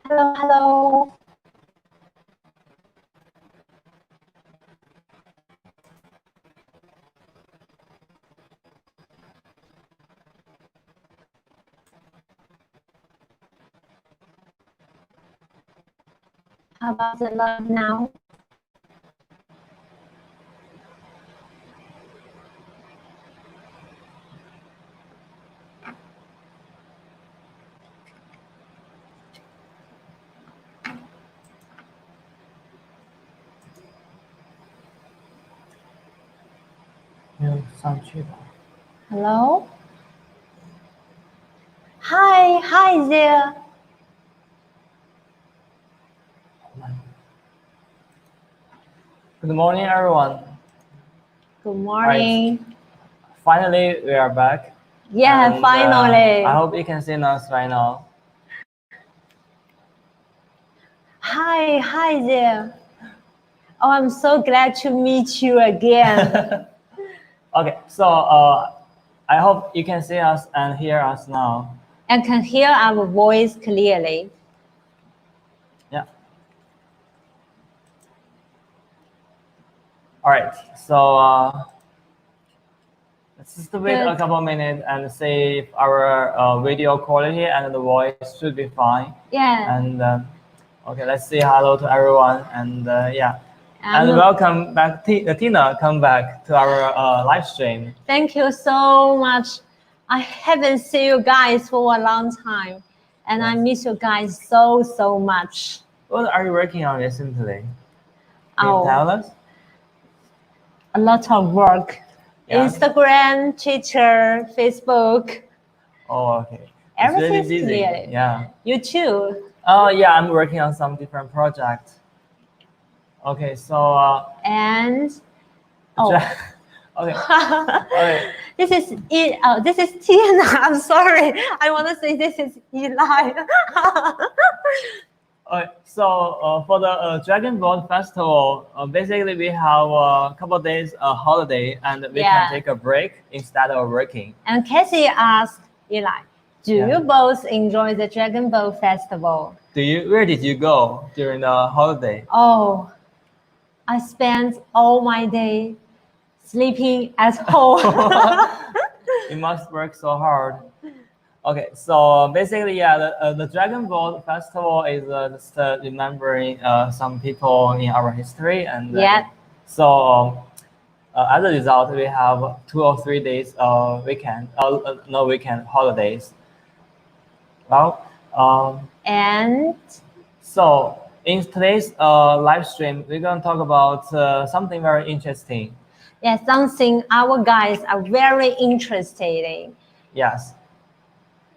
Hello, hello. How about the live now? Hello? Hi there. Good morning, everyone. Good morning. Right. Finally, we are back. Yeah, And, finally. I hope you can see us right now. Hi there. Oh, I'm so glad to meet you again. Okay, so I hope you can see us and hear us now. And can hear our voice clearly. Yeah. All right, so let's just wait a couple of minutes and see if our video quality and the voice should be fine. Yeah. And okay, let's say hello to everyone, and yeah. And welcome back, Tina, come back to our live stream. Thank you so much. I haven't seen you guys for a long time, and yes. I miss you guys so much. What are you working on recently? Can you tell us? A lot of work. Yes. Instagram, Twitter, Facebook. Oh, okay. Everything's really busy. Clearly. Yeah. You too? Oh, yeah, I'm working on some different projects. Okay, so and okay. Okay. This is Tina. I'm sorry. I want to say this is Eli. Okay, so for the Dragon Boat Festival, basically we have a couple of days holiday, and we can take a break instead of working. And Cassie asked Eli, do you both enjoy the Dragon Boat Festival? Where did you go during the holiday? Oh, I spent all my day sleeping at home. You must work so hard. Okay, so basically, yeah, the Dragon Boat Festival is just remembering some people in our history, and so as a result, we have 2 or 3 days weekend, no weekend holidays. Well, and so in today's live stream, we're going to talk about something very interesting. Yeah, something our guys are very interested in. Yes.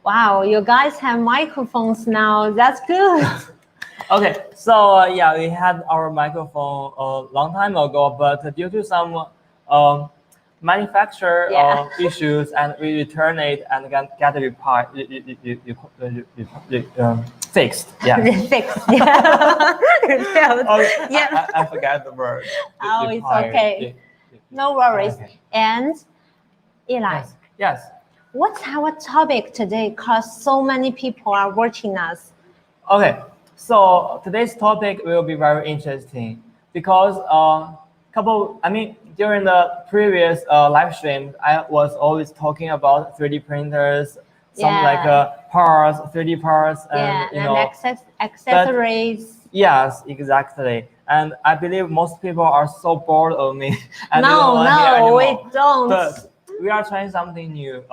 Wow, you guys have microphones now. That's good. Okay, so yeah, we had our microphone a long time ago, but due to some manufacturer issues, and we return it and get it fixed. Yeah. Fixed. Yeah. Okay, yeah. I forgot the word. Oh, it's okay. No worries. Okay. And Eli. Yes. What's our topic today? Because so many people are watching us. Okay, so today's topic will be very interesting because during the previous live stream, I was always talking about 3D printers, some like parts, 3D parts, and accessories. Yes, exactly. And I believe most people are so bored of me. And no, we don't. But we are trying something new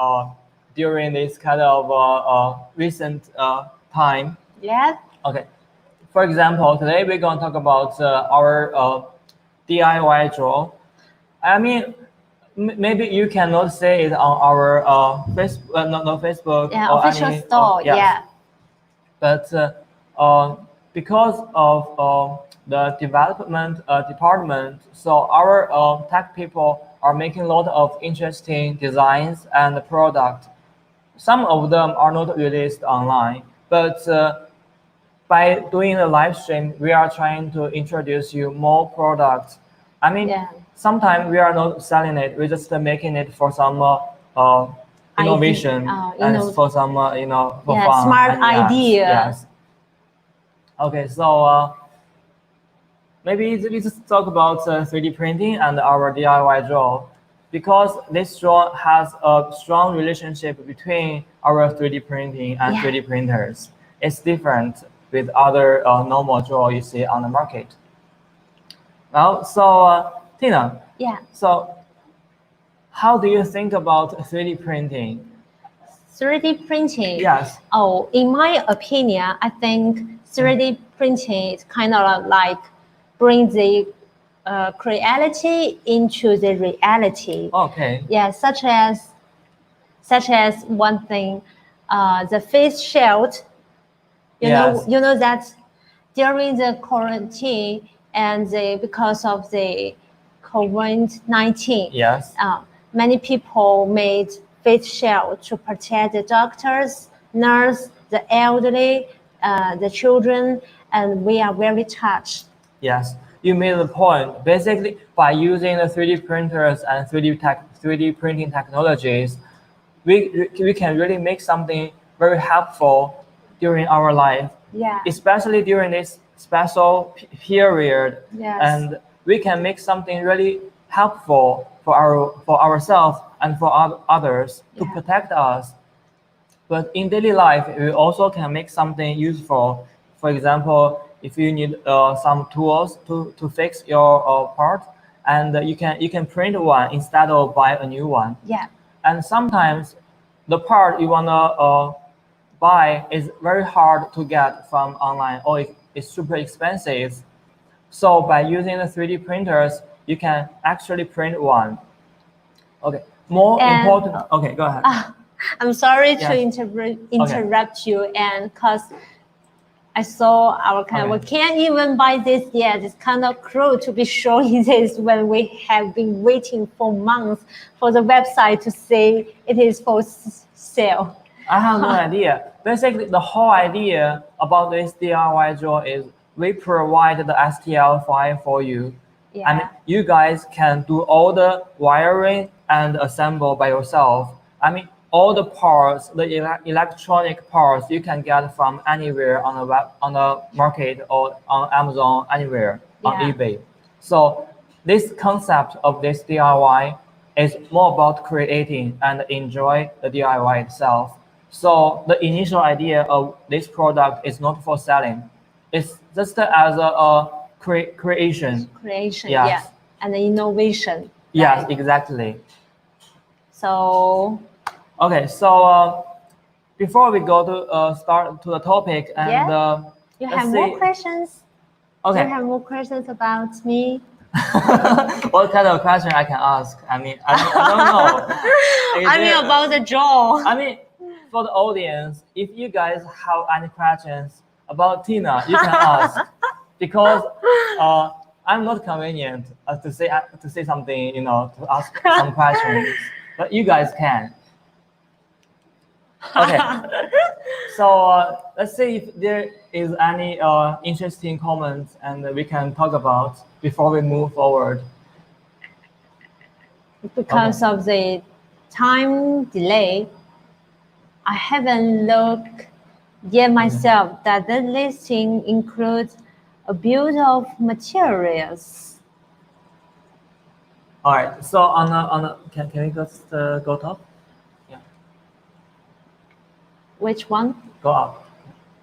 during this kind of recent time. Yeah. Okay. For example, today we're going to talk about our DIY draw. I mean, maybe you cannot say it on our Facebook, no Facebook. Yeah, official store. Yes. Yeah. But because of the development department, so our tech people are making a lot of interesting designs and product. Some of them are not released online, but by doing the live stream, we are trying to introduce you more products. I mean, sometimes we are not selling it; we're just making it for some innovation and for some for fun. Smart idea. Yes. Okay, so maybe we just talk about 3D printing and our DIY draw, because this draw has a strong relationship between our 3D printing and 3D printers. It's different with other normal draw you see on the market. Well, so Tina, Yeah. so how do you think about 3D printing? 3D printing. Yes. Oh, in my opinion, I think 3D printing is kind of like bring the creality into the reality. Okay. Yeah, such as one thing, the face shield. Yes. You know that during the quarantine and because of the COVID-19, Yes. many people made face shield to protect the doctors, nurse, the elderly, the children, and we are very touched. Yes, you made the point. Basically, by using the 3D printers and 3D printing technologies, we can really make something very helpful during our life, Yeah. especially during this special period. Yes. And we can make something really helpful for ourselves and for others to Yeah. protect us. But in daily life, we also can make something useful. For example, if you need some tools to fix your part, and you can print one instead of buy a new one. Yeah. And sometimes the part you wanna buy is very hard to get from online, or it's super expensive. So by using the 3D printers, you can actually print one. Okay. More important. Okay, go ahead. I'm sorry to Yes. interrupt you, and cause I saw our kind we can't even buy this yet. It's kind of cruel to be showing this when we have been waiting for months for the website to say it is for sale. I have no idea. Basically, the whole idea about this DIY draw is we provide the STL file for you, Yeah. and you guys can do all the wiring and assemble by yourself. I mean, all the parts, the electronic parts, you can get from anywhere on the web, on the market, or on Amazon, anywhere, on Yeah. eBay. So this concept of this DIY is more about creating and enjoy the DIY itself. So the initial idea of this product is not for selling. It's just as a creation. Creation, Yes. yeah, and innovation. Yes, right? exactly. So Okay, so before we go to start to the topic, and Yeah. You let's have see. more questions? Do Okay, you have more questions about me? what kind of question I can ask? I mean, I don't know. I mean about the jaw. I mean, for the audience, if you guys have any questions about Tina, you can ask, because I'm not convenient to say something, to ask some questions, but you guys can. Okay. So let's see if there is any interesting comments, and we can talk about before we move forward. Because of the time delay, I haven't looked yet myself that the listing includes a build of materials. All right. So can we just go top? Yeah. Which one? Go up.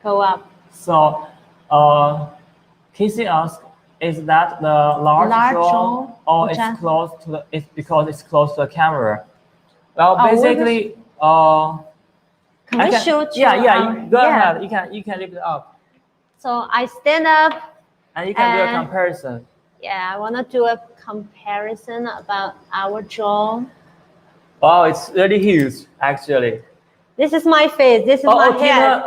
Go up. So, Casey asked, is that the large drone, or it's close to the? It's because it's close to the camera. Well, basically, can we show? Yeah. Go ahead. You can lift it up. So I stand up. And you can do a comparison. Yeah, I want to do a comparison about our jaw. Wow, it's really huge, actually. This is my face. This is my head.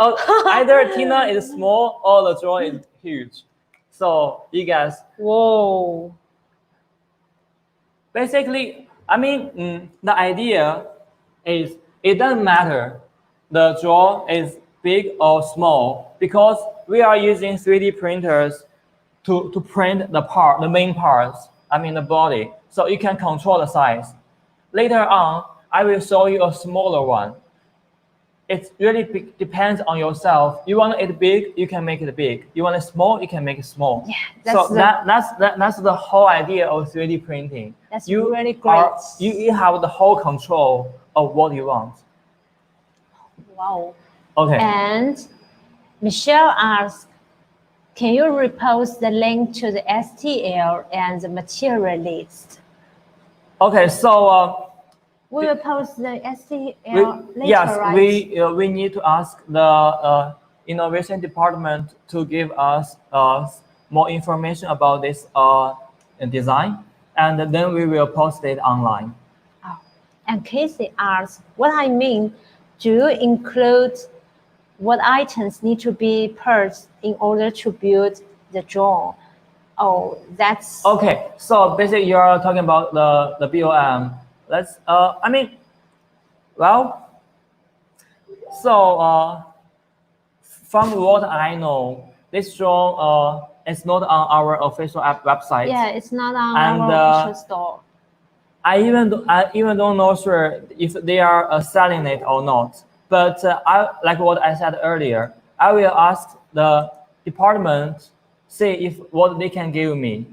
Either Tina is small or the jaw is huge. So you guys. Whoa. Basically, I mean, the idea is it doesn't matter the jaw is big or small, because we are using 3D printers to print the main parts, I mean the body, so you can control the size. Later on, I will show you a smaller one. it really depends on yourself. You want it big, you can make it big. You want it small, you can make it small. Yeah, that's the whole idea of 3D printing. That's really great. You have the whole control of what you want. Wow. Okay. And Michelle asks, can you repost the link to the STL and the material list? Okay, so we will post the STL later, yes, right? we need to ask the innovation department to give us more information about this design, and then we will post it online. Oh. And Casey asks, what I mean, do you include what items need to be purchased in order to build the drone? Oh, that's okay. So basically, you are talking about the BOM. Let's. I mean, well. So from what I know, this drone is not on our official app website. Yeah, it's not on our official store. I even don't know sure if they are selling it or not. But I like what I said earlier. I will ask the department, see if what they can give me.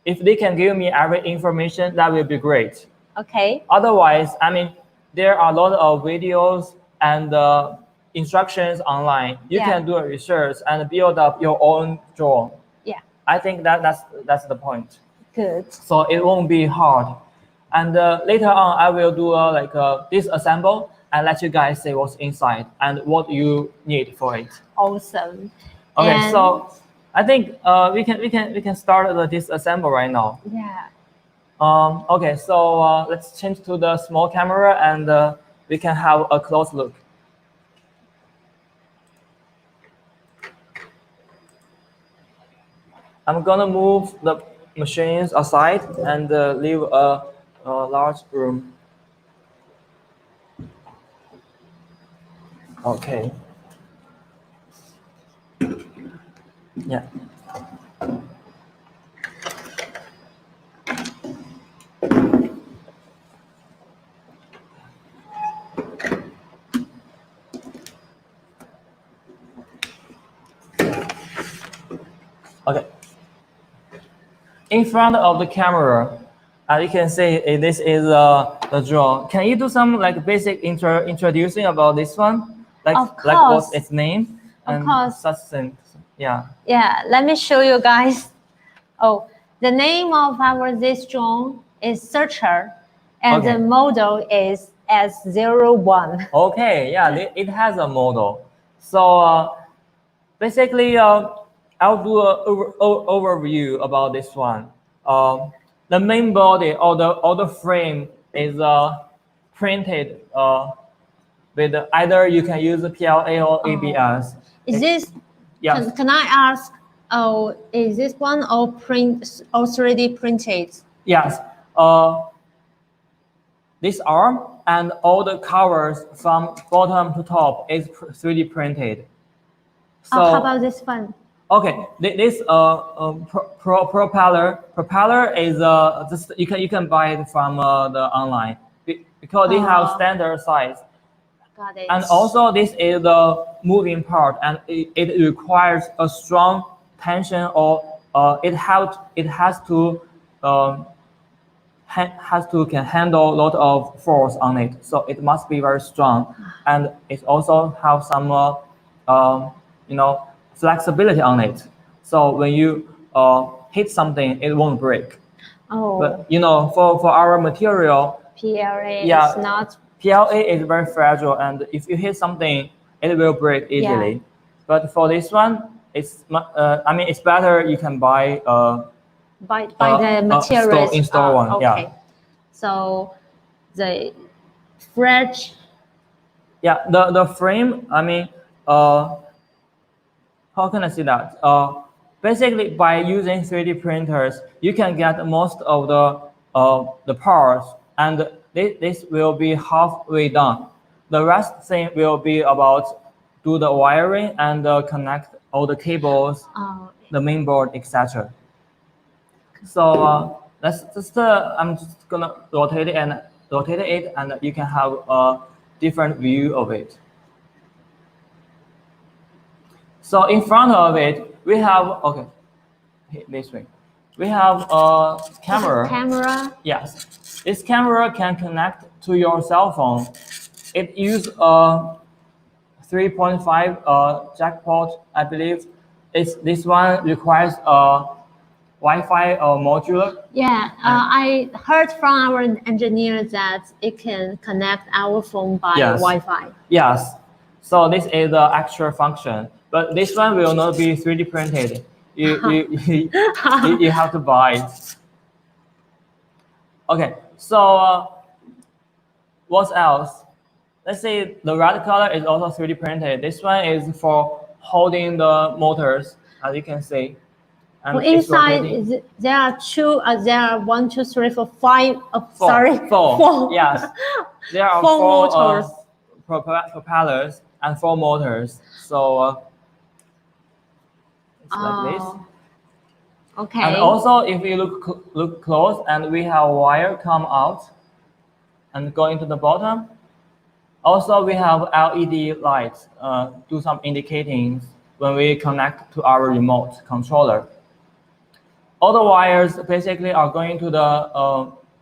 If they can give me every information, that will be great. Okay. Otherwise, I mean, there are a lot of videos and instructions online. You can do a research and build up your own drone. Yeah. I think that's the point. Good. So it won't be hard. And later on, I will do like disassemble and let you guys see what's inside and what you need for it. Awesome. Okay, and so I think we can start the disassemble right now. Yeah. Okay, so let's change to the small camera and we can have a close look. I'm gonna move the machines aside and leave a large room. Okay. Yeah. Okay. In front of the camera, you can see this is the drone. Can you do some like basic introducing about this one? Like what's its name? Of course. Such things. Yeah. Yeah. Let me show you guys. Oh, the name of this drone is Searcher, and the model is S01. Okay. Yeah. It has a model. So basically, I'll do an overview about this one. The main body or the frame is printed with either you can use PLA or ABS. Is this? Yes. Can I ask? Oh, is this one all 3D printed? Yes. This arm and all the covers from bottom to top is 3D printed. So how about this one? Okay, this propeller is just you can buy it from the online because they have standard size. Got it. And also this is the moving part, and it requires a strong tension, or it has to can handle a lot of force on it. So it must be very strong, and it also have some flexibility on it. So when you hit something, it won't break. Oh. But for our material, PLA is not. PLA is very fragile, and if you hit something, it will break easily. Yeah. But for this one, it's it's better you can buy the materials in-store one. Okay. Yeah. So the fridge. Yeah, the frame. How can I say that? Basically, by using 3D printers, you can get most of the parts, and this will be halfway done. The rest thing will be about do the wiring and connect all the cables, the main board, etc. So let's just I'm just gonna rotate it, and you can have a different view of it. So in front of it, we have, okay, this way. We have a camera. Camera. Yes. This camera can connect to your cell phone. It uses a 3.5 jack port, I believe. This one requires a Wi-Fi module. Yeah, I heard from our engineer that it can connect our phone by Yes. Wi-Fi. Yes. So this is the actual function, but this one will not be 3D printed. You have to buy it. Okay. So what else? Let's say the red color is also 3D printed. This one is for holding the motors, as you can see. And Well, inside, there are two. There are 1, 2, 3, 4, 5. Four. Sorry, Four. Yes, there are four motors. Propellers and 4 motors. So it's like this. Okay. And also, if you look close, and we have wire come out and going to the bottom. Also, we have LED lights do some indicating when we connect to our remote controller. All the wires basically are going to the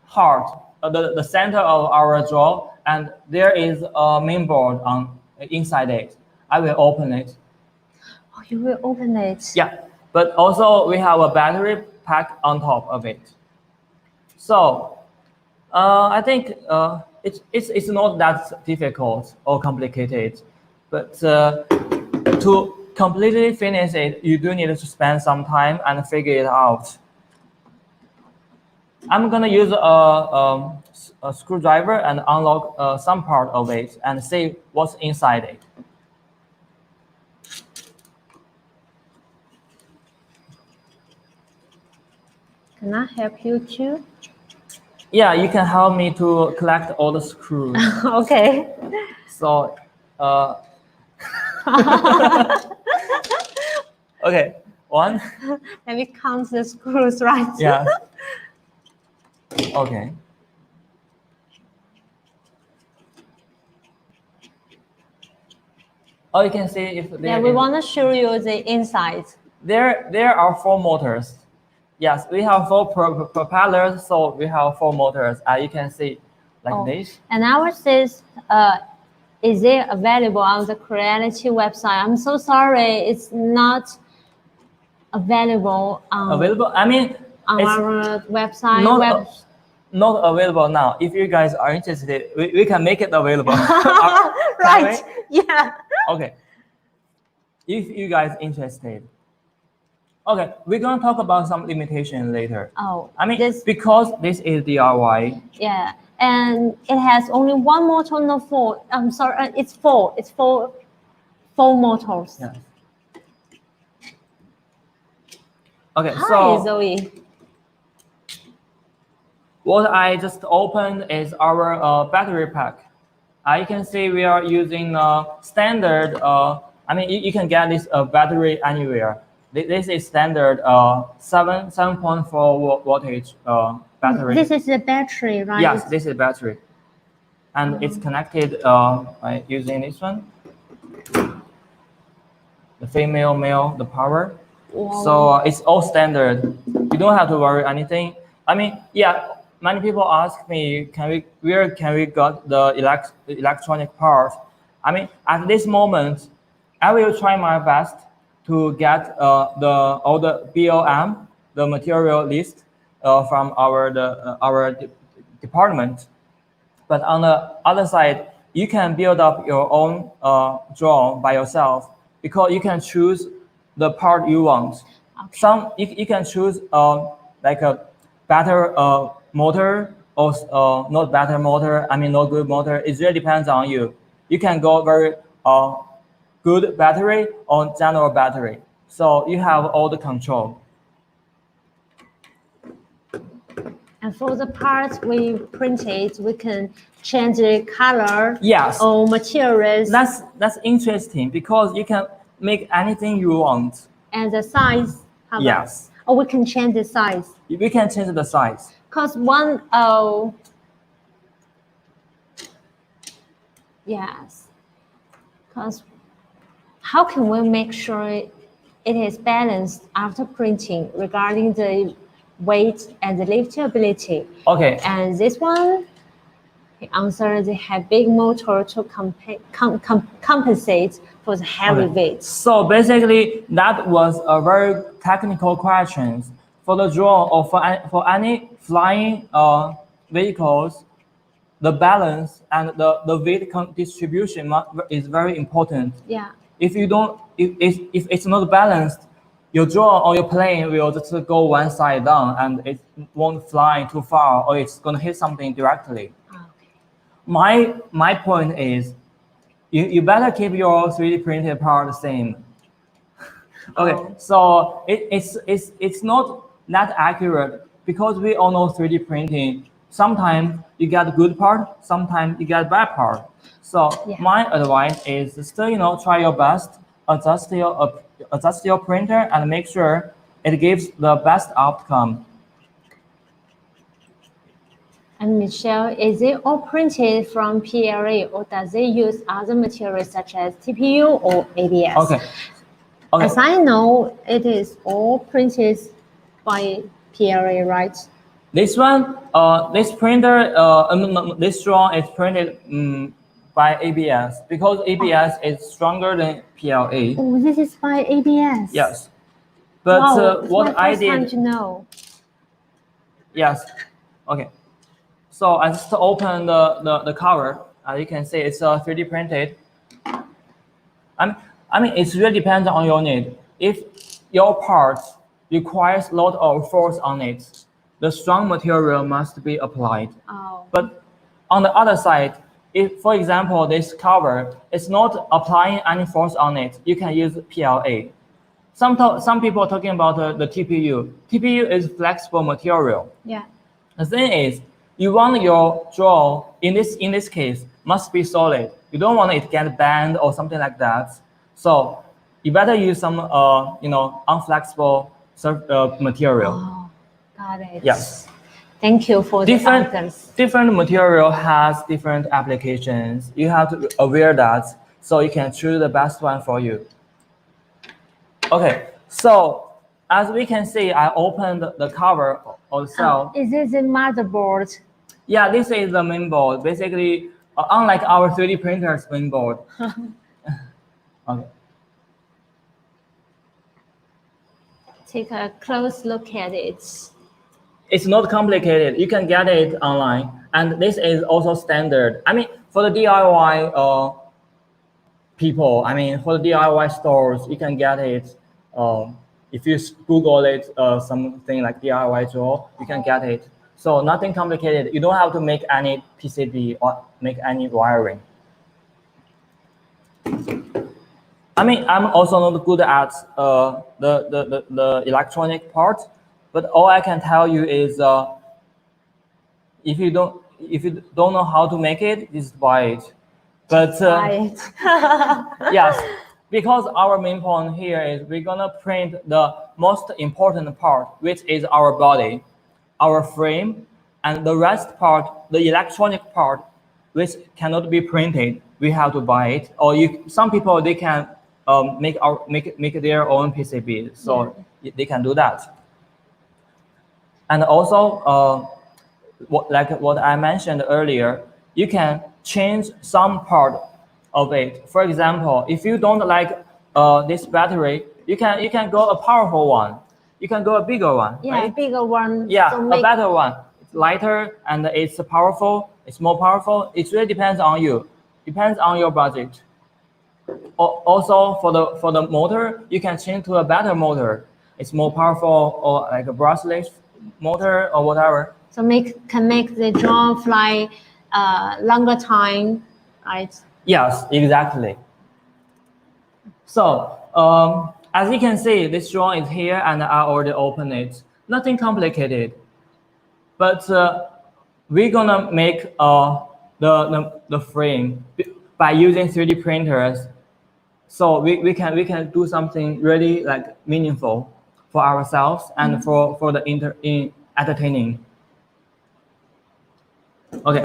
heart, the center of our draw, and there is a main board inside it. I will open it. Oh, you will open it. Yeah, but also we have a battery pack on top of it. So I think it's not that difficult or complicated, but to completely finish it, you do need to spend some time and figure it out. I'm gonna use a screwdriver and unlock some part of it and see what's inside it. Can I help you too? Yeah, you can help me to collect all the screws. Okay. So, okay, 1. Let me count the screws, right? Yeah. Okay. Oh, you can see if there. Yeah, we want to show you the inside. There are 4 motors. Yes, we have 4 propellers, so we have 4 motors. You can see like this. And ours says, is it available on the Creality website? I'm so sorry, it's not available. Available? I mean, on our website. Not available now. If you guys are interested, we can make it available. Right? Yeah. Okay. If you guys interested. Okay, we're gonna talk about some limitation later. Oh, I mean, because this is DIY. Yeah, and it has only 1 motor, not 4. I'm sorry, it's 4. It's 4 motors. Yes. Okay, Hi, so Zoe. What I just opened is our battery pack. You can see we are using standard. I mean, you can get this battery anywhere. This is standard 7.4 voltage battery. This is the battery, right? Yes, this is battery, and it's connected by using this one. The female, male, the power. Wow. So it's all standard. You don't have to worry anything. I mean, yeah, many people ask me, where can we get the electronic parts? I mean, at this moment, I will try my best to get all the BOM, the material list from our department. But on the other side, you can build up your own drawing by yourself, because you can choose the part you want. Okay. You can choose like a better motor or not better motor. I mean, not good motor. It really depends on you. You can go very good battery or general battery. So you have all the control. And for the parts we printed, we can change the color. Yes. Or materials. That's interesting, because you can make anything you want. And the size. Yes. Or we can change the size. We can change the size. Because yes. Because how can we make sure it is balanced after printing regarding the weight and the liftability? Okay. And this one, the answer, they have big motor to compensate for the heavy weight. So basically, that was a very technical question. For the drone or for any flying vehicles, the balance and the weight distribution is very important. Yeah. If you don't, if it's not balanced, your drone or your plane will just go one side down and it won't fly too far, or it's gonna hit something directly. Okay. My point is, you better keep your 3D printed part the same. Okay, so it's not that accurate because we all know 3D printing. Sometimes you get good part, sometimes you get bad part. So my advice is still, try your best, adjust your printer and make sure it gives the best outcome. And Michelle, is it all printed from PLA or does it use other materials such as TPU or ABS? Okay. As I know, it is all printed by PLA, right? This one, this printer, this drone is printed by ABS because ABS is stronger than PLA. Oh, this is by ABS. Yes, but wow, what I did. Time to know. Yes, okay. So I just open the cover. You can see it's 3D printed. I mean, it really depends on your need. If your parts requires a lot of force on it, the strong material must be applied. Oh. But on the other side, if, for example, this cover is not applying any force on it, you can use PLA. Some people are talking about the TPU. TPU is flexible material. Yeah. The thing is, you want your drone in this case must be solid. You don't want it to get bent or something like that. So you better use some unflexible material. Oh, got it. Yes. Thank you for the answers. Different material has different applications. You have to be aware that so you can choose the best one for you. Okay, so as we can see, I opened the cover of the cell. Is this a motherboard? Yeah, this is the main board. Basically, unlike our 3D printer's main board. Okay. Take a close look at it. It's not complicated. You can get it online, and this is also standard. I mean, for the DIY people, I mean, for the DIY stores, you can get it. If you Google it, something like DIY tool, you can get it. So nothing complicated. You don't have to make any PCB or make any wiring. I mean, I'm also not good at the electronic part, but all I can tell you is if you don't know how to make it, just buy it. But buy it. yes, because our main point here is we're gonna print the most important part, which is our body, our frame, and the rest part, the electronic part, which cannot be printed. We have to buy it, or some people they can make their own PCB, so they can do that. And also, what I mentioned earlier, you can change some part of it. For example, if you don't like this battery, you can go a powerful one. You can go a bigger one. Yeah, right? a bigger one. Yeah, so a better one. It's lighter and it's powerful. It's more powerful. It really depends on you. Depends on your budget. Also, for the motor, you can change to a better motor. It's more powerful, or like a brushless motor or whatever. So can make the drone fly longer time, right? Yes, exactly. So as you can see, this drone is here, and I already opened it. Nothing complicated, but we're gonna make the frame by using 3D printers. So we can do something really like meaningful for ourselves and for the entertaining. Okay,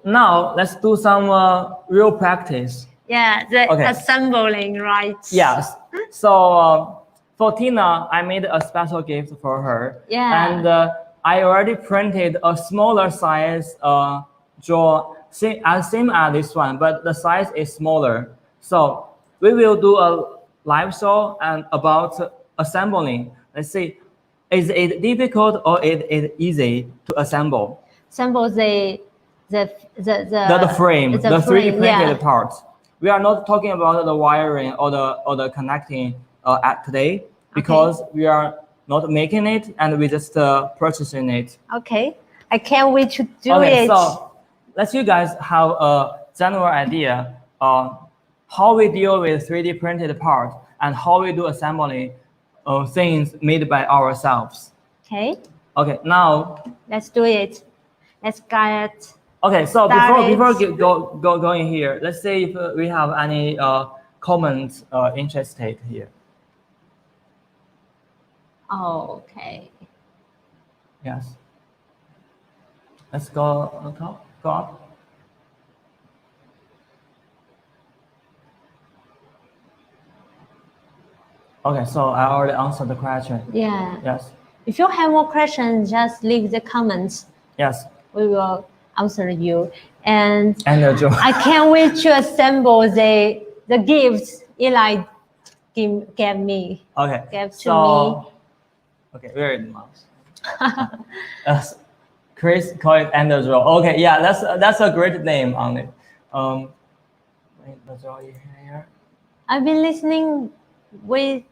now let's do some real practice. Yeah, the Okay. assembling, right? Yes. So for Tina, I made a special gift for her. Yeah. And I already printed a smaller size drawer, same as this one, but the size is smaller. So we will do a live show and about assembling. Let's see, is it difficult or is it easy to assemble? Assemble the frame, the 3D printed yeah. parts. We are not talking about the wiring or the connecting at today because we are not making it and we just purchasing it. Okay, I can't wait to do Okay, it. so let's you guys have a general idea how we deal with 3D printed parts and how we do assembly of things made by ourselves. Okay. Okay, now let's do it. Let's get. Okay, so before going here, let's see if we have any comments interested here. Oh, okay. Yes. Let's go up. Okay, so I already answered the question. Yeah. Yes. If you have more questions, just leave the comments. Yes. We will answer you. And Joe. I can't wait to assemble the gifts Eli gave me. Okay. Gave to me. Okay, where is the mouse? Chris called it Andrew. Okay, yeah, that's a great name on it. Here. I've been listening with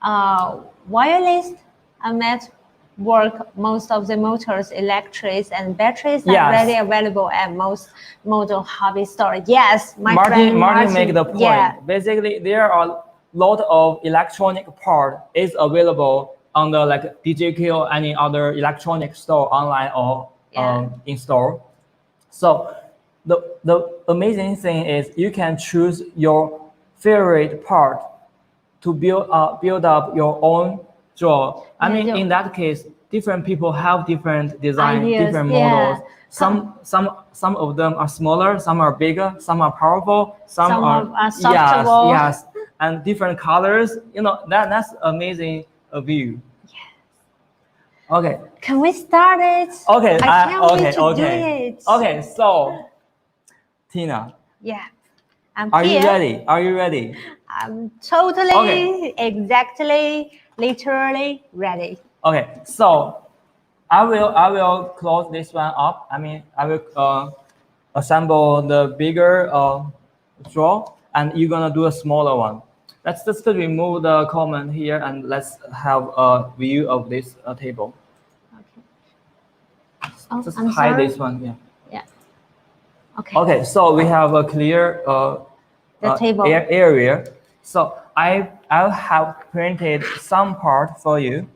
wireless. I'm at work. Most of the motors, electrics, and batteries are already available at most motor hobby stores. Yes, Martin make the point. Yeah. Basically, there are a lot of electronic part is available on the like DJQ or any other electronic store online or in store. So the amazing thing is you can choose your favorite part to build up your own drawer. I mean, in that case, different people have different design, different models. Some of them are smaller, some are bigger, some are powerful, some are softable. Yes, and different colors. You know that's amazing view. Yes. Okay. Can we start it? Okay. I can't wait to do it. Okay. So, Tina. Yeah. Are you ready? Are you ready? I'm totally, exactly, literally ready. Okay, so I will close this one up. I mean, I will assemble the bigger drawer, and you're gonna do a smaller one. Let's just remove the comment here, and let's have a view of this table. Okay. Just hide this one. Yeah. Yeah. Okay. Okay, so we have a clear the table area. So I'll have printed some part for you.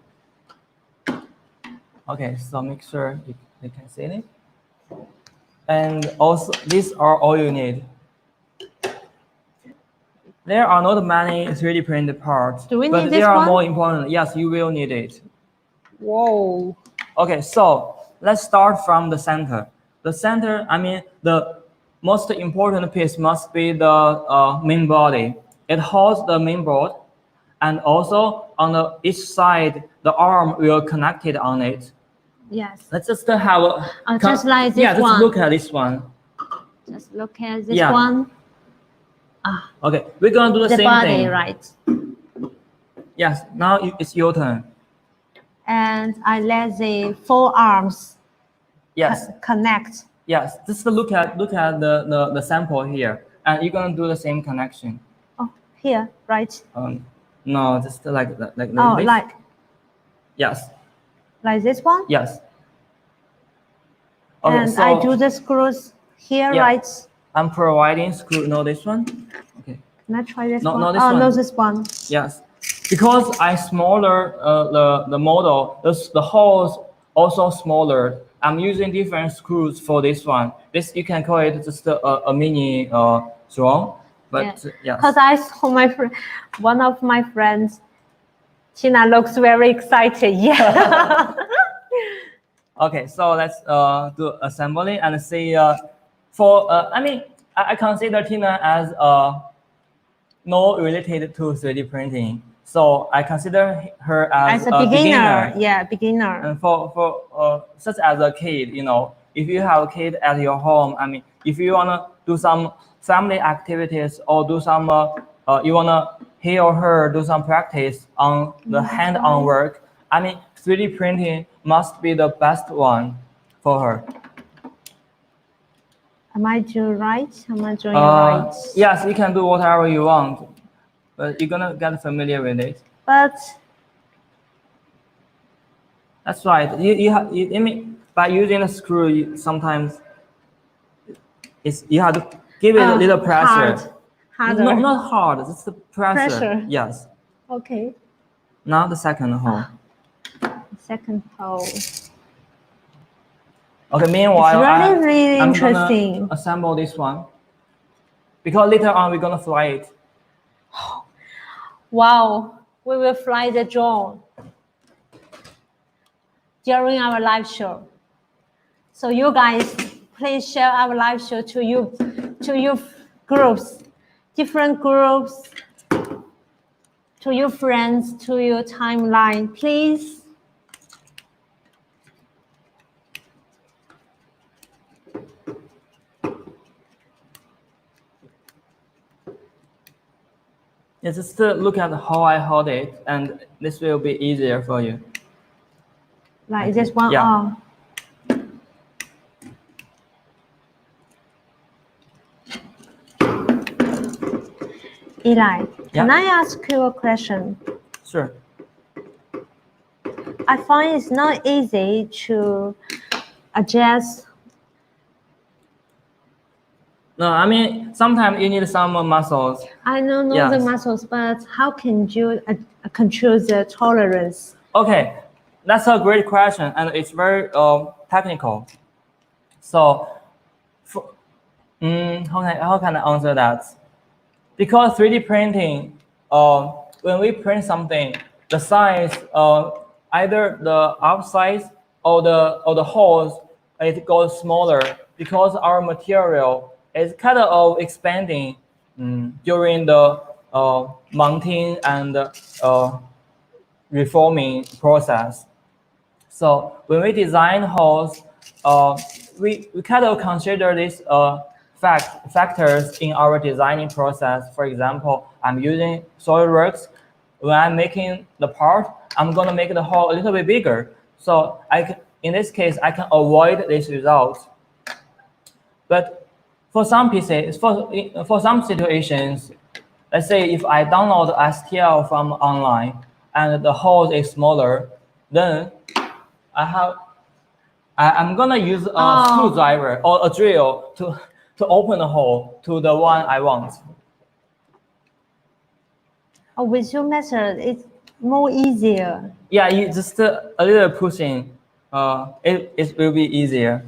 Okay, so make sure you can see it. And also, these are all you need. There are not many 3D printed parts, but they are more important. Yes, you will need it. Whoa. Okay, so let's start from the center. The center, I mean, the most important piece must be the main body. It holds the main board, and also on each side, the arm will connect it on it. Yes. Let's just have a... just like this one. Yeah, just look at this one. Just look at this one. Okay, we're going to do the same body, thing. Right. Yes, now it's your turn. And I let the 4 arms connect. Yes, just look at the sample here, and you're gonna do the same connection. Oh, here, right? No, just like this. Oh, like. Yes. Like this one? Yes. Okay, and so I do the screws here, right? I'm providing screw. No, this one. Okay. Can I try this one? No, this one. No, this one. Yes, because I smaller the model. The holes also smaller. I'm using different screws for this one. This you can call it just a mini drawer. But yeah. Because I saw one of my friends, Tina looks very excited. Yeah. Okay, so let's do assembly and see. I mean, I consider Tina as not related to 3D printing. So I consider her as a beginner. Yeah, beginner. And for such as a kid, you know, if you have a kid at your home, I mean, if you wanna do some family activities or do some, you wanna he or her do some practice on the hand-on work, I mean, 3D printing must be the best one for her. Am I doing right? Am I doing right? Yes, you can do whatever you want, but you're gonna get familiar with it. But that's right. I mean, by using a screw, sometimes you have to give it a little pressure. Harder. Not hard, it's the pressure. Yes. Okay. Now the second hole. Second hole. Okay, meanwhile, it's really I'm interesting. Gonna assemble this one. Because later on, we're gonna fly it. Wow, we will fly the drone during our live show. So you guys, please share our live show to your groups, different groups, to your friends, to your timeline, please. Yeah, just look at how I hold it, and this will be easier for you. Like just one arm. Eli, can I ask you a question? Sure. I find it's not easy to adjust. No, I mean, sometimes you need some muscles. I don't know the muscles, but how can you control the tolerance? Okay, that's a great question, and it's very technical. So, how can I answer that? Because 3D printing, when we print something, the size, either the outside or the holes, it goes smaller because our material is kind of expanding during the mounting and reforming process. So when we design holes, we kind of consider these factors in our designing process. For example, I'm using SolidWorks. When I'm making the part, I'm going to make the hole a little bit bigger. So in this case, I can avoid this result. But for some pieces, for some situations, let's say if I download STL from online and the hole is smaller, then I'm gonna use a screwdriver or a drill to open the hole to the one I want. With your method, it's more easier. Yeah, you just a little pushing, it will be easier.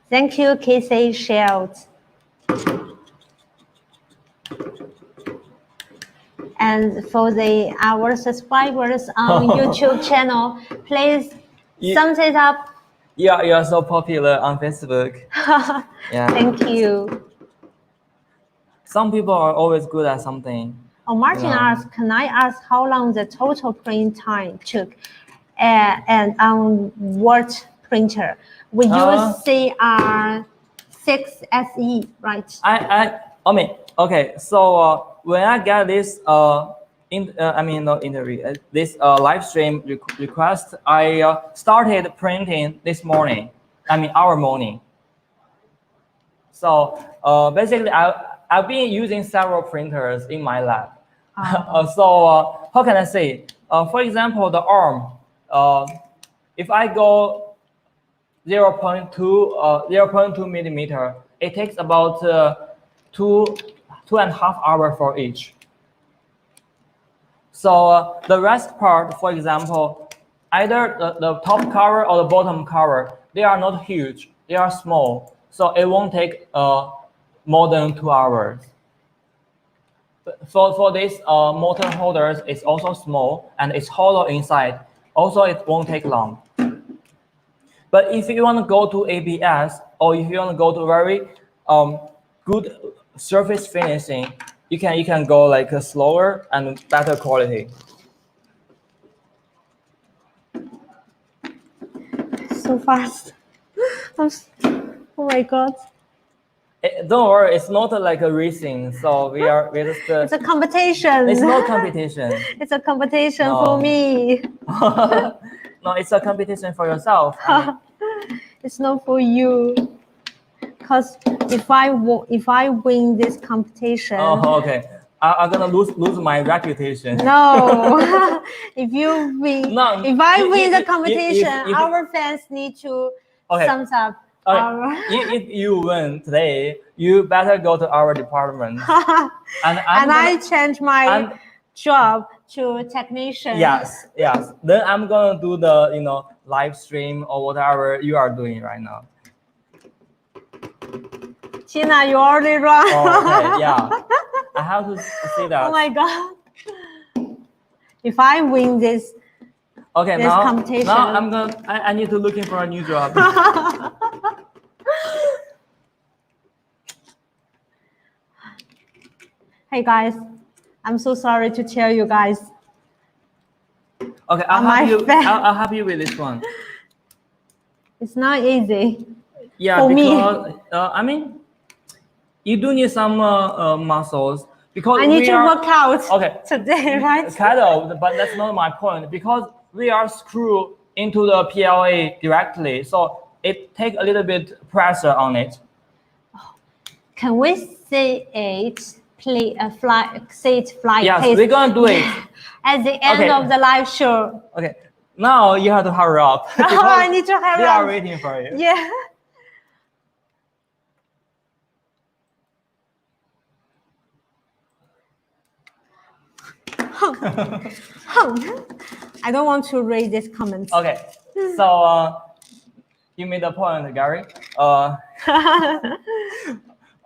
Thank you, Casey Shield. And for our subscribers on YouTube channel, please thumbs it up. Yeah, you are so popular on Facebook. Yeah. Thank you. Some people are always good at something. Oh, Martin asked, can I ask how long the total print time took and on what printer? We use CR6SE, right? I mean, okay, so when I get this this live stream request, I started printing this morning. I mean, our morning. So basically, I've been using several printers in my lab. So how can I say? For example, the arm. If I go 0.2 millimeter, it takes about 2.5 hours for each. So the rest part, for example, either the top cover or the bottom cover, they are not huge, they are small. So it won't take more than 2 hours. For this motor holders, it's also small and it's hollow inside. Also, it won't take long. But if you want to go to ABS, or if you want to go to very good surface finishing, you can go like a slower and better quality. So fast. Oh my god. Don't worry, it's not like a racing. So we're just. It's a competition. It's not competition. It's a competition No. for me. No, it's a competition for yourself. I mean, It's not for you. Because if I win this competition. oh, okay. I'm gonna lose my reputation. No. If you win, No, if I win the if- competition, our fans need to Okay. thumbs up. If you win today, you better go to our department. And I change my job to technician. Yes. Then I'm gonna do the live stream or whatever you are doing right now. Tina, you already run. Oh, okay, yeah. I have to see that. Oh my god. If I win this, okay, this competition. Now I need to looking for a new job. Hey guys, I'm so sorry to tell you guys. Okay, I'll help you with this one. It's not easy. Yeah, for because me. I mean, you do need some muscles because I need to work out today, right? Kind of, but that's not my point because we are screwed into the PLA directly, so it takes a little bit pressure on it. Can we say it? Say it fly. Yes, pace. we're gonna do it At the end of the live show. Okay, now you have to hurry up. I need to hurry up. They are waiting for you. Yeah. I don't want to read these comments. Okay, so you made a point, Gary.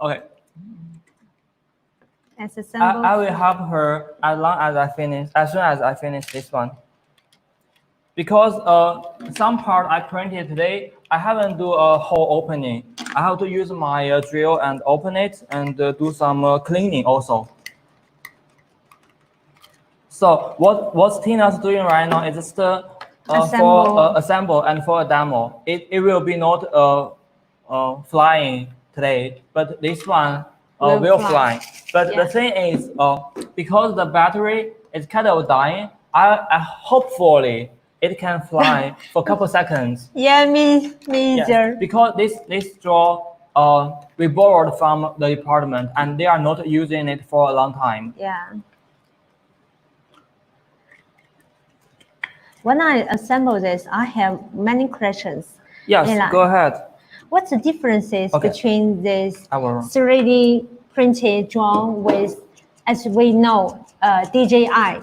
Okay. I will help her as soon as I finish this one. Because some part I printed today, I haven't do a whole opening. I have to use my drill and open it and do some cleaning also. So what Tina's doing right now is just for assemble and for a demo. It will be not flying today, but this one will fly. But the thing is, because the battery is kind of dying, I hopefully it can fly for a couple seconds. Yeah, me either. Yes, because this draw we borrowed from the department and they are not using it for a long time. Yeah. When I assemble this, I have many questions. Yes, go ahead. What's the differences between this 3D printed drone with, as we know, DJI?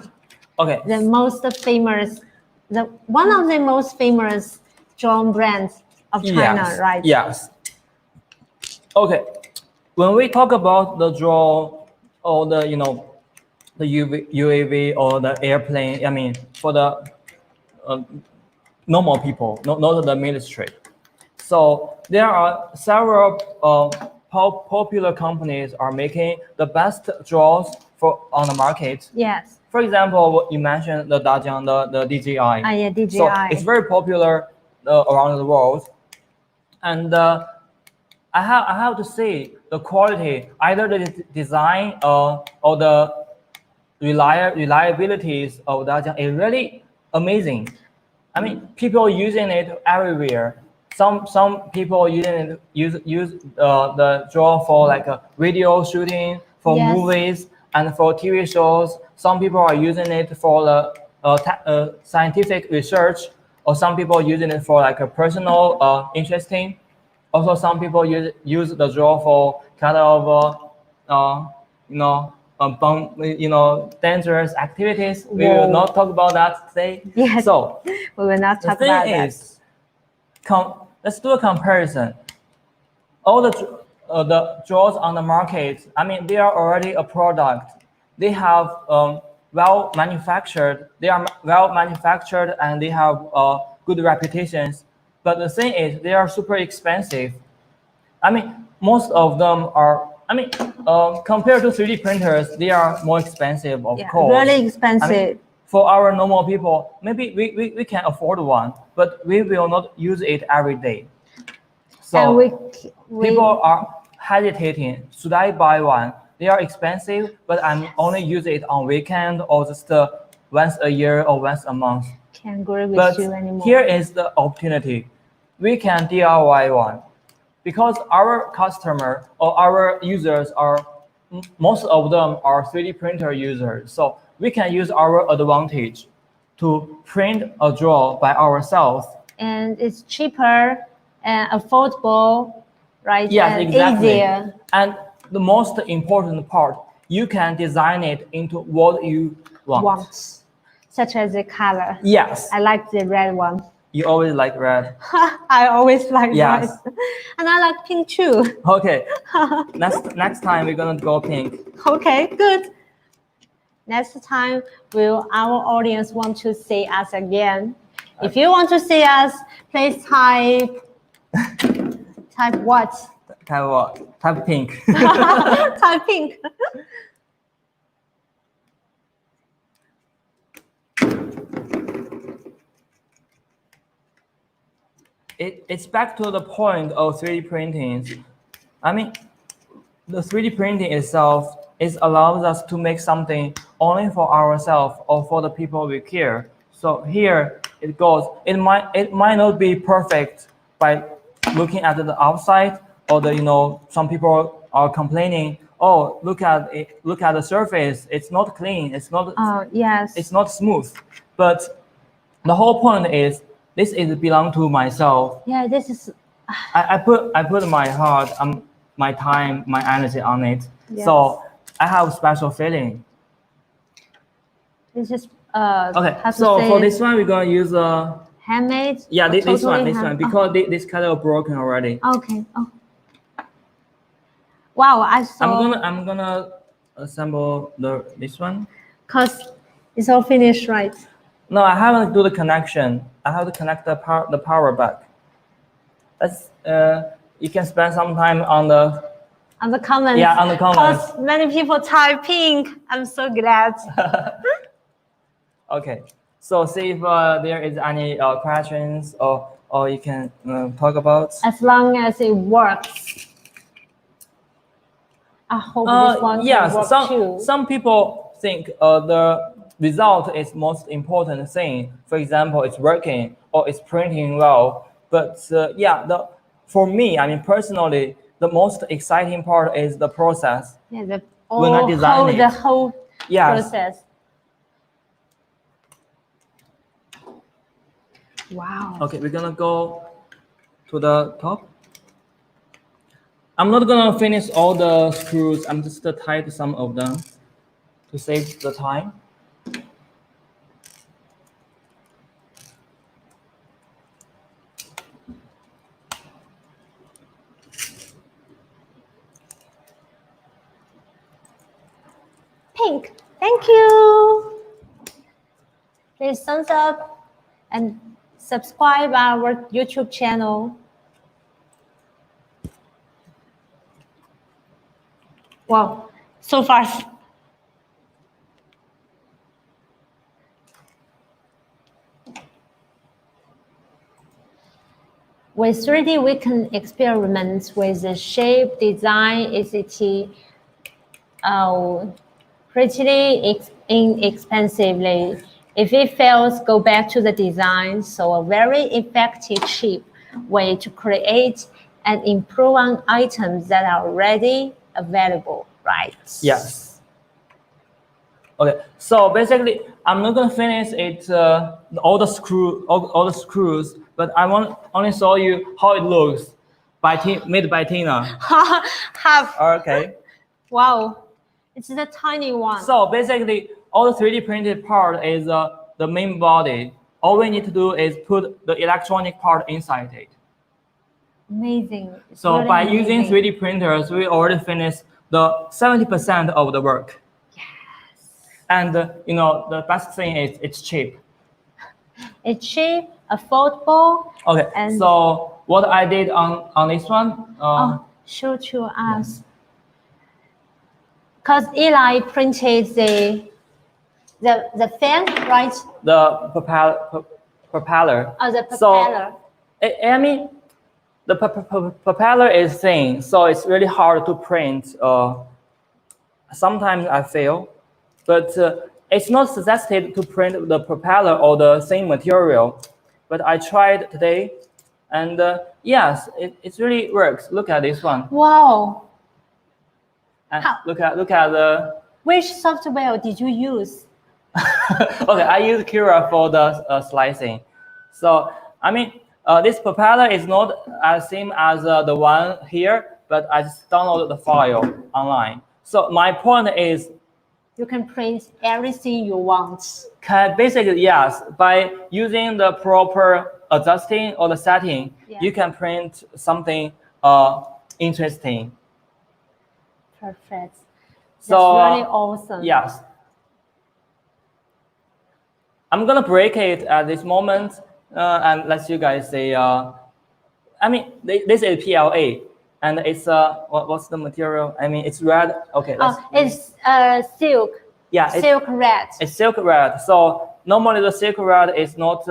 Okay. The most famous, one of the most famous drone brands of China, right? Yes. Okay. When we talk about the drone or the the UAV or the airplane, I mean for the normal people, not the military. So there are several popular companies are making the best drones on the market. Yes. For example, you mentioned the Dajiang, the DJI. Yeah, DJI. So it's very popular around the world. And I have to say the quality, either the design or the reliabilities of Dajiang is really amazing. I mean, people using it everywhere. Some people using it use the drone for like a video shooting, for movies, and for TV shows. Some people are using it for the scientific research, or some people using it for like a personal interesting. Also, some people use the drone for kind of dangerous activities. We will not talk about that today. Yes. So we will not talk about that. Let's do a comparison. All the drones on the market, I mean, they are already a product. They have well manufactured. They are well manufactured and they have good reputations. But the thing is, they are super expensive. I mean, most of them are. I mean, compared to 3D printers, they are more expensive, of course. Really expensive. I mean, for our normal people, maybe we can afford one, but we will not use it every day. So people are hesitating. Should I buy one? They are expensive, but I'm only use it on weekend or just once a year or once a month. Can't agree with But you anymore. here is the opportunity. We can DIY one because our customer or our users are, most of them are 3D printer users. So we can use our advantage to print a draw by ourselves. And it's cheaper and affordable, right? Yes, and exactly. Easier. And the most important part, you can design it into what you want. Such as the color. Yes. I like the red one. You always like red. I always like yes. red. And I like pink too. Okay. Next time we're gonna go pink. Okay, good. Next time, will our audience want to see us again? If you want to see us, please type what? Type what? Type pink. Type pink. It's back to the point of 3D printing. I mean, the 3D printing itself allows us to make something only for ourselves or for the people we care. So here it goes. It might not be perfect by looking at the outside, or some people are complaining. Oh, look at the surface. It's not clean. It's not. Yes. It's not smooth. But the whole point is this is belong to myself. Yeah, this is. I put my heart, my time, my energy on it. Yes. So I have special feeling. This is okay. So for this one, we're gonna use a handmade. Yeah, this one, because this color broken already. Okay. Oh. Wow, I saw. I'm gonna assemble this one. Cause it's all finished, right? No, I haven't do the connection. I have to connect the power back. That's you can spend some time on the comments. Yeah, on the comments. Because many people type pink. I'm so glad. Okay, so see if there is any questions or you can talk about. As long as it works. I hope this one can work too. Some people think the result is most important thing. For example, it's working or it's printing well. But for me, I mean personally, the most exciting part is the process. Yeah, the whole process. Wow. Okay, we're gonna go to the top. I'm not gonna finish all the screws. I'm just tied some of them to save the time. Pink. Thank you. Please thumbs up and subscribe our YouTube channel. Wow, so fast. With 3D, we can experiment with the shape, design, etc. Pretty inexpensively. If it fails, go back to the design. So a very effective, cheap way to create and improve on items that are already available, right? Yes. Okay, so basically, I'm not gonna finish it all the screws, but I want only show you how it looks made by Tina. Half. Okay. Wow, it's the tiny one. So basically, all the 3D printed part is the main body. All we need to do is put the electronic part inside it. Amazing. So really by using 3D printers, we already finished the 70% of the work. Yes. And the best thing is it's cheap. It's cheap, affordable. Okay, And so what I did on this one? show to us. Because Eli printed the fan, right? The propeller. Oh, the propeller. So, I mean, the propeller is thin, so it's really hard to print. Sometimes I fail, but it's not suggested to print the propeller or the same material. But I tried today, and yes, it really works. Look at this one. Wow. And look at the. Which software did you use? Okay, I use Cura for the slicing. So I mean, this propeller is not as same as the one here, but I just downloaded the file online. So my point is, you can print everything you want. Basically, yes. By using the proper adjusting or the setting, you can print something interesting. Perfect. So, that's really awesome. Yes. I'm gonna break it at this moment and let you guys see. I mean, this is PLA, and it's what's the material? I mean, it's red. Okay. It's silk. Yeah. Silk red. It's silk red. So normally the silk red is not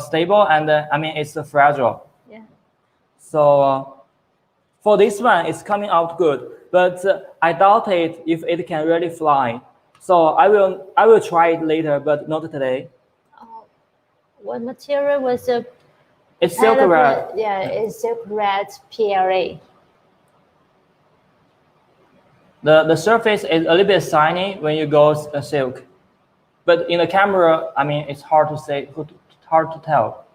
stable, and I mean it's fragile. Yeah. So for this one, it's coming out good, but I doubt it if it can really fly. So I will try it later, but not today. What material was the? It's silk red. Yeah, it's silk red PLA. The surface is a little bit shiny when you go silk, but in the camera, I mean, it's hard to say, hard to tell.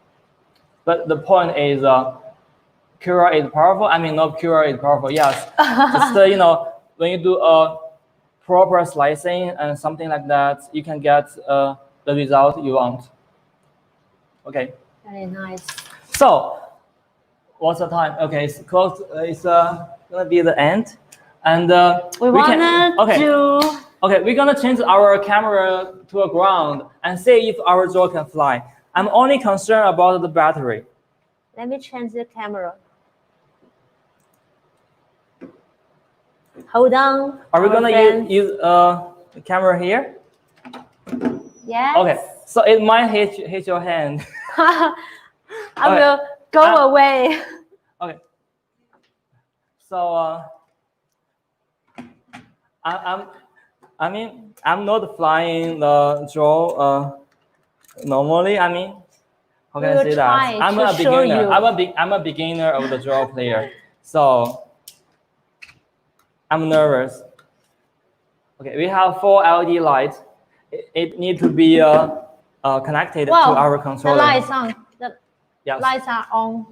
But the point is, Cura is powerful. I mean, not Cura is powerful. Yes, just when you do a proper slicing and something like that, you can get the result you want. Okay. Very nice. So, what's the time? Okay, it's close. It's gonna be the end, and we're gonna change our camera to a ground and see if our drone can fly. I'm only concerned about the battery. Let me change the camera. Hold on. Are we gonna use the camera here? Yes. Okay, so it might hit your hand. I will go away. Okay. So I'm not flying the drone normally. I mean, how can I say that? I'm a beginner. I'm a beginner of the drone player. So I'm nervous. Okay, we have 4 LED lights. It needs to be connected to our controller. The lights on. The lights are on.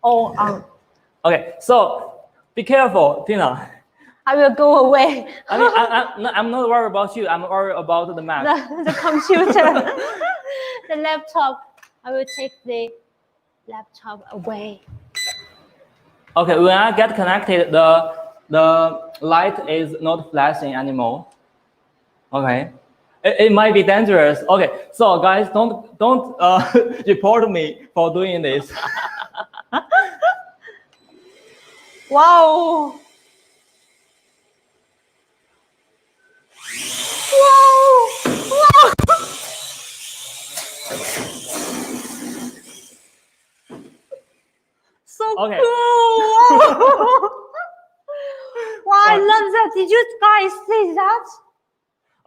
All on. Okay, so be careful, Tina. I will go away. I'm not worried about you. I'm worried about the Mac. The computer, the laptop. I will take the laptop away. Okay, when I get connected, the light is not flashing anymore. Okay, it might be dangerous. Okay, so guys, don't report me for doing this. Wow. Wow. Wow. So Okay. cool. Wow, I love that. Did you guys see that?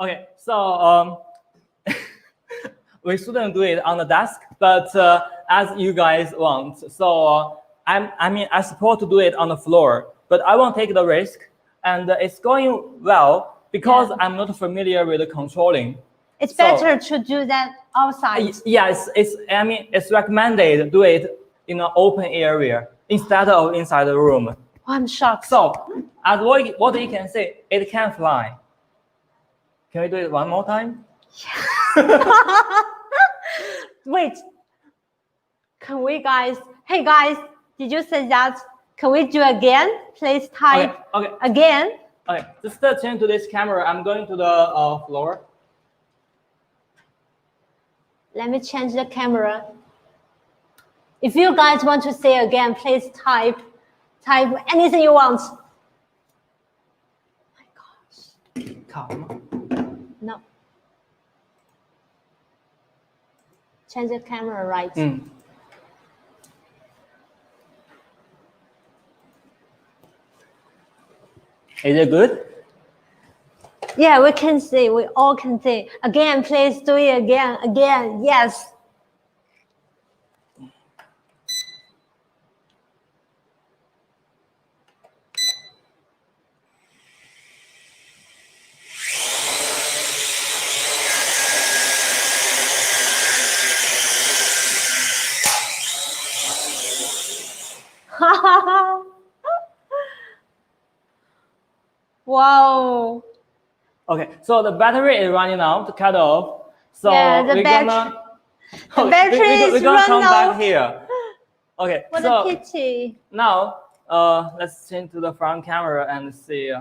Okay, so we shouldn't do it on the desk, but as you guys want. So I support to do it on the floor, but I won't take the risk, and it's going well because I'm not familiar with the controlling. It's better to do that outside. Yes, it's recommended to do it in an open area instead of inside the room. Oh, I'm shocked. So, as what you can see, it can fly. Can we do it one more time? Yeah. Wait. Can we guys? Hey guys, did you say that? Can we do again? Please type again. Okay, just change to this camera. I'm going to the floor. Let me change the camera. If you guys want to say again, please type anything you want. Oh my gosh. No. Change the camera, right? Is it good? Yeah, we can see. We all can see. Again, please do it again. Again, yes. Wow. Okay, so the battery is running out, cut off. So Yeah, the we're battery is we're gonna run come out. back here. Okay, What so a pity. now let's change to the front camera and see.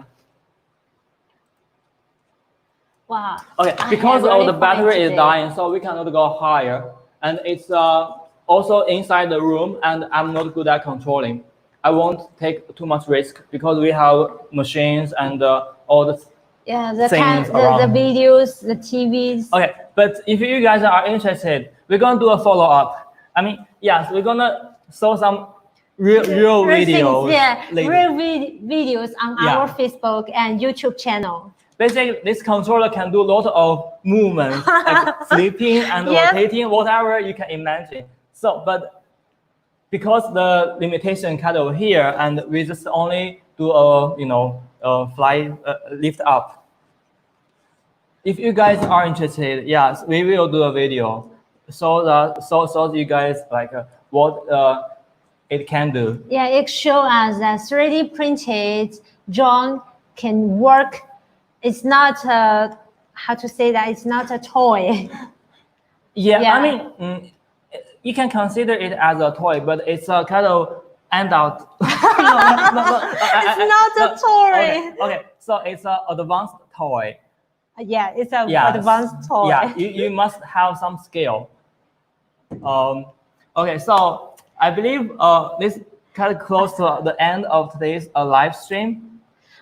Wow. Okay, because of the battery is dying, so we cannot go higher, and it's also inside the room, and I'm not good at controlling. I won't take too much risk because we have machines and all the things around. The videos, the TVs. Okay, but if you guys are interested, we're gonna do a follow-up. I mean, yes, we're gonna show some real videos. Things, yeah, real videos on our Facebook and YouTube channel. Basically, this controller can do a lot of movements, like flipping and rotating, whatever you can imagine. So, but because the limitation kind of here, and we just only do a lift up. If you guys are interested, yes, we will do a video so that you guys like what it can do. Yeah, it shows us that 3D printed drone can work. It's not how to say that, it's not a toy. Yeah, I mean, you can consider it as a toy, but it's a kind of adult. It's not a toy. Okay, so it's an advanced toy. Yeah, it's an advanced toy. Yeah, you must have some skill. Okay, so I believe this kind of close to the end of today's live stream.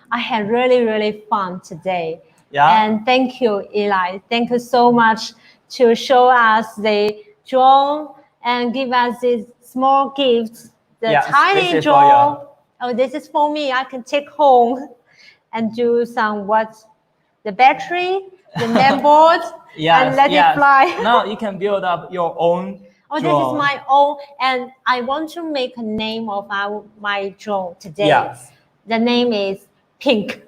I had really fun today. Yeah. And thank you, Eli. Thank you so much to show us the drone and give us these small gifts. The tiny drone. Oh, this is for me. I can take home and do some the battery, the mainboard, and let it fly. Now you can build up your own. Oh, drone. This is my own, and I want to make a name of my drone today. Yes. The name is Pink.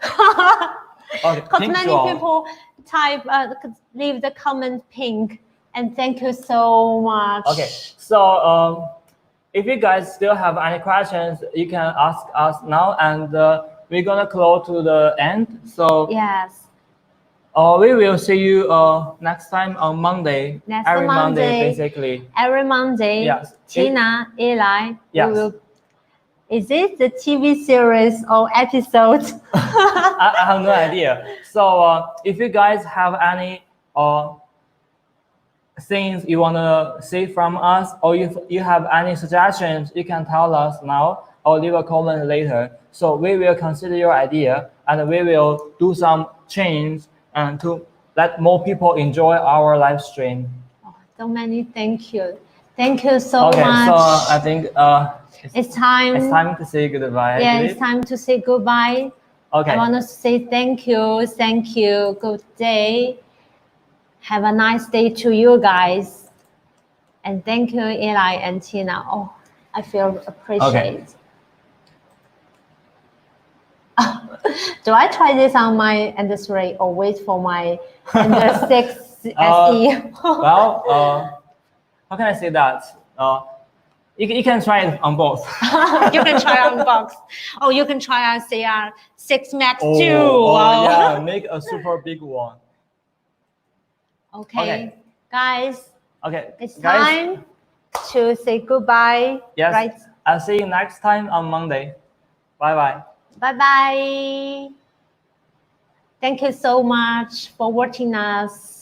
Okay, because many people leave the comment pink, and thank you so much. Okay, so if you guys still have any questions, you can ask us now, and we're gonna close to the end. So yes, we will see you next time on Monday. Every Monday, basically. Every Monday. Yes. Tina, Eli. Yes. Is it the TV series or episode? I have no idea. So if you guys have any things you want to see from us, or if you have any suggestions, you can tell us now or leave a comment later. So we will consider your idea, and we will do some change and to let more people enjoy our live stream. Oh, so many thank you. Thank you so much. Okay, so I think it's time. It's time to say goodbye. Yeah, it's time to say goodbye. Okay. I want to say thank you. Thank you. Good day. Have a nice day to you guys. And thank you, Eli and Tina. Oh, I feel appreciated. Okay. Do I try this on my Ender 3 or wait for my Ender 6 SE? Well, how can I say that? You can try it on both. You can try on both. Oh, you can try on CR6 Max too. Oh, wow. Yeah, make a super big one. Okay. Guys. Okay. It's time to say goodbye. Yes. Right? I'll see you next time on Monday. Bye-bye. Bye-bye. Thank you so much for watching us.